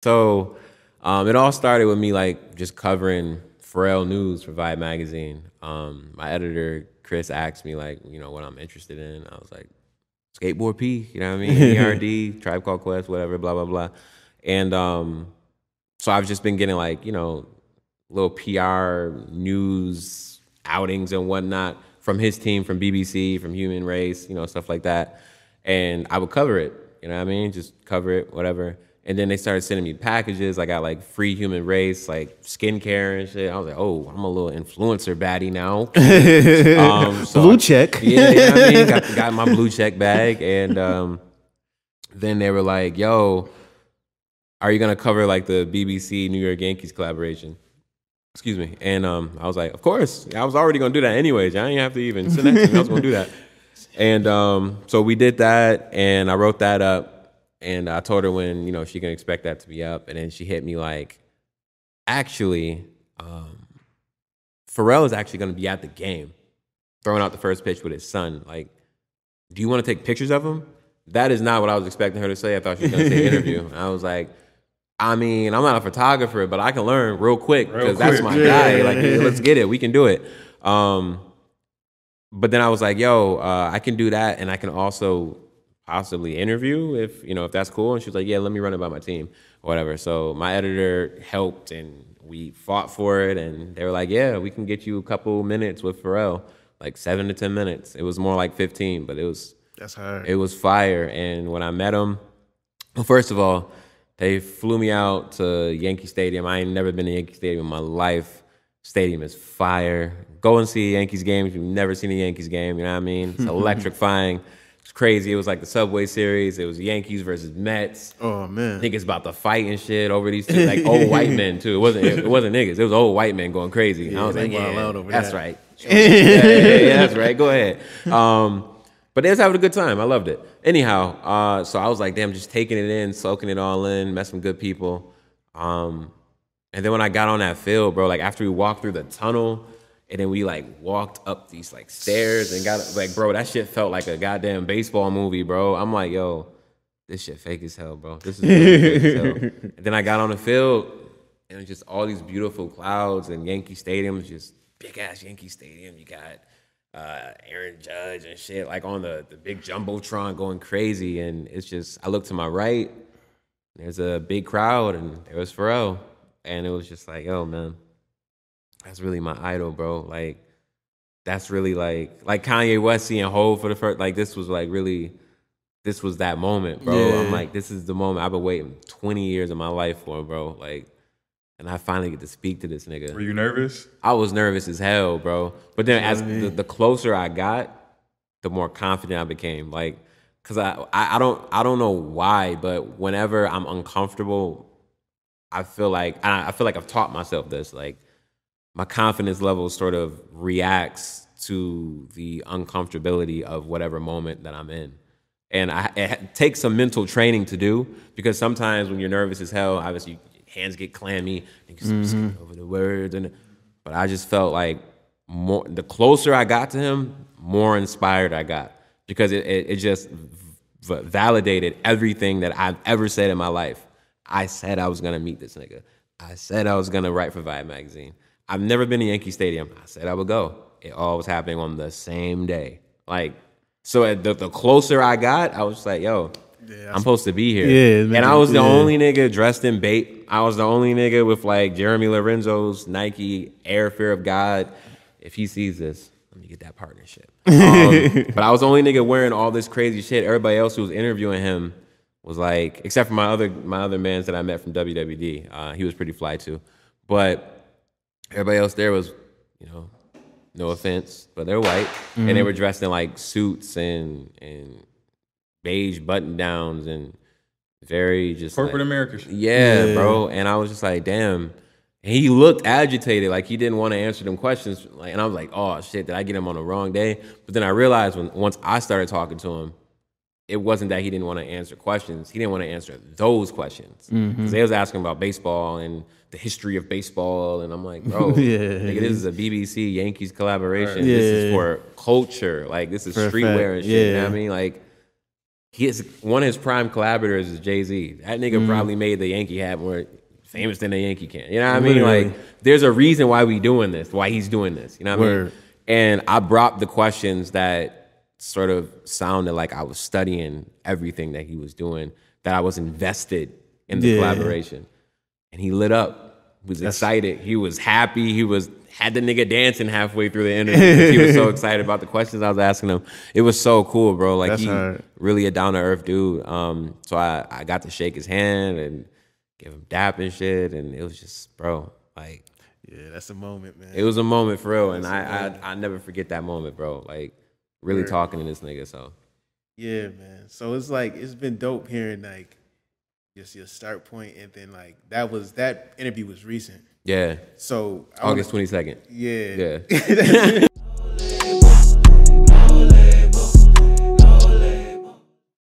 So it all started with me like just covering PHARRELL news for Vibe magazine. My editor Chris asked me like, what I'm interested in. I was like, skateboard P, you know what I mean? ERD, Tribe Called Quest, whatever, blah blah blah. And so I've just been getting like little PR news outings and whatnot from his team, from BBC, from Human Race, stuff like that. And I would cover it, you know what I mean? Just cover it, whatever. And then they started sending me packages. I got like free Human Race, like skincare and shit. I was like, oh, I'm a little influencer baddie now. So blue check. Yeah, you know what I mean? Got my blue check bag. And then they were like, yo, are you going to cover like the BBC New York Yankees collaboration? Excuse me. And I was like, of course. I was already going to do that anyways. I didn't have to even sit next to me. I was going to do that. And so we did that, and I wrote that up. And I told her when, she can expect that to be up. And then she hit me like, actually, PHARRELL is actually going to be at the game, throwing out the first pitch with his son. Like, do you want to take pictures of him? That is not what I was expecting her to say. I thought she was going to say interview. And I was like, I mean, I'm not a photographer, but I can learn real quick because that's my guy. Like, let's get it. We can do it. But then I was like, yo, I can do that. And I can also possibly interview if that's cool. And she was like, yeah, let me run it by my team or whatever. So my editor helped and we fought for it. And they were like, yeah, we can get you a couple minutes with PHARRELL, like 7 to 10 minutes. It was more like 15, but that's hard. It was fire. And when I met him, well, first of all, they flew me out to Yankee Stadium. I ain't never been to Yankee Stadium in my life. Stadium is fire. Go and see a Yankees game if you've never seen a Yankees game. You know what I mean? It's electrifying. It's crazy. It was like the Subway Series. It was Yankees versus Mets. Oh man! Niggas about to fight and shit over these two, like old white men too. It wasn't niggas. It was old white men going crazy. And I was like, yeah, that's right. Yeah, that's right. Go ahead. But they was having a good time. I loved it. Anyhow, so I was like, damn, just taking it in, soaking it all in, met some good people. And then when I got on that field, bro, like after we walked through the tunnel, and then we like walked up these like stairs and got like, bro, that shit felt like a goddamn baseball movie, bro. I'm like, yo, this shit fake as hell, bro. This is really fake as hell. And then I got on the field, and it was just all these beautiful clouds, and Yankee Stadium was just big ass Yankee Stadium. You got Aaron Judge and shit like on the big jumbotron going crazy, and it's just I looked to my right, there's a big crowd, and there was PHARRELL, and it was just like, yo, man, that's really my idol, bro. Like that's really like Kanye West seeing Hov for the first, like this was like really, this was that moment, bro. Yeah. I'm like, this is the moment I've been waiting 20 years of my life for, bro. Like, and I finally get to speak to this nigga. Were you nervous? I was nervous as hell, bro. But then as the closer I got, the more confident I became. Like, cause I don't know why, but whenever I'm uncomfortable, I feel like I've taught myself this. Like, my confidence level sort of reacts to the uncomfortability of whatever moment that I'm in. And it takes some mental training to do, because sometimes when you're nervous as hell, obviously hands get clammy, and you skip over the words. But I just felt like the closer I got to him, more inspired I got, because it just validated everything that I've ever said in my life. I said I was going to meet this nigga. I said I was going to write for Vibe magazine. I've never been to Yankee Stadium. I said I would go. It all was happening on the same day. Like, so the closer I got, I was just like, yo, I'm supposed to be here. Yeah, and I was the only nigga dressed in bait. I was the only nigga with like Jeremy Lorenzo's Nike Air Fear of God. If he sees this, let me get that partnership. But I was the only nigga wearing all this crazy shit. Everybody else who was interviewing him was like, except for my other mans that I met from WWD. He was pretty fly too. But everybody else there was, no offense, but they're white. And they were dressed in like suits and beige button downs and very just corporate America shit. Yeah, bro. And I was just like, damn. And he looked agitated, like he didn't want to answer them questions. Like, and I was like, oh shit, did I get him on the wrong day? But then I realized once I started talking to him, it wasn't that he didn't want to answer questions. He didn't want to answer those questions. Because they was asking about baseball and the history of baseball. And I'm like, bro, nigga, this is a BBC Yankees collaboration. Right. This is for culture. Like, this is streetwear and shit. You know what I mean? Like, one of his prime collaborators is Jay-Z. That nigga probably made the Yankee hat more famous than the Yankee can. You know what I mean? Like, there's a reason why we doing this, why he's doing this. You know what I mean? And I brought the questions that sort of sounded like I was studying everything that he was doing, that I was invested in the collaboration. And he lit up, was excited. He was happy. He had the nigga dancing halfway through the interview. He was so excited about the questions I was asking him. It was so cool, bro. Like, he really a down-to-earth dude. So I got to shake his hand and give him dap and shit. And it was just, bro, like... Yeah, that's a moment, man. It was a moment for real. And I never forget that moment, bro. Like, really talking to this nigga, so... Yeah, man. So it's like, it's been dope hearing like just your start point, and then like that interview was recent. Yeah. So August 22nd. Yeah.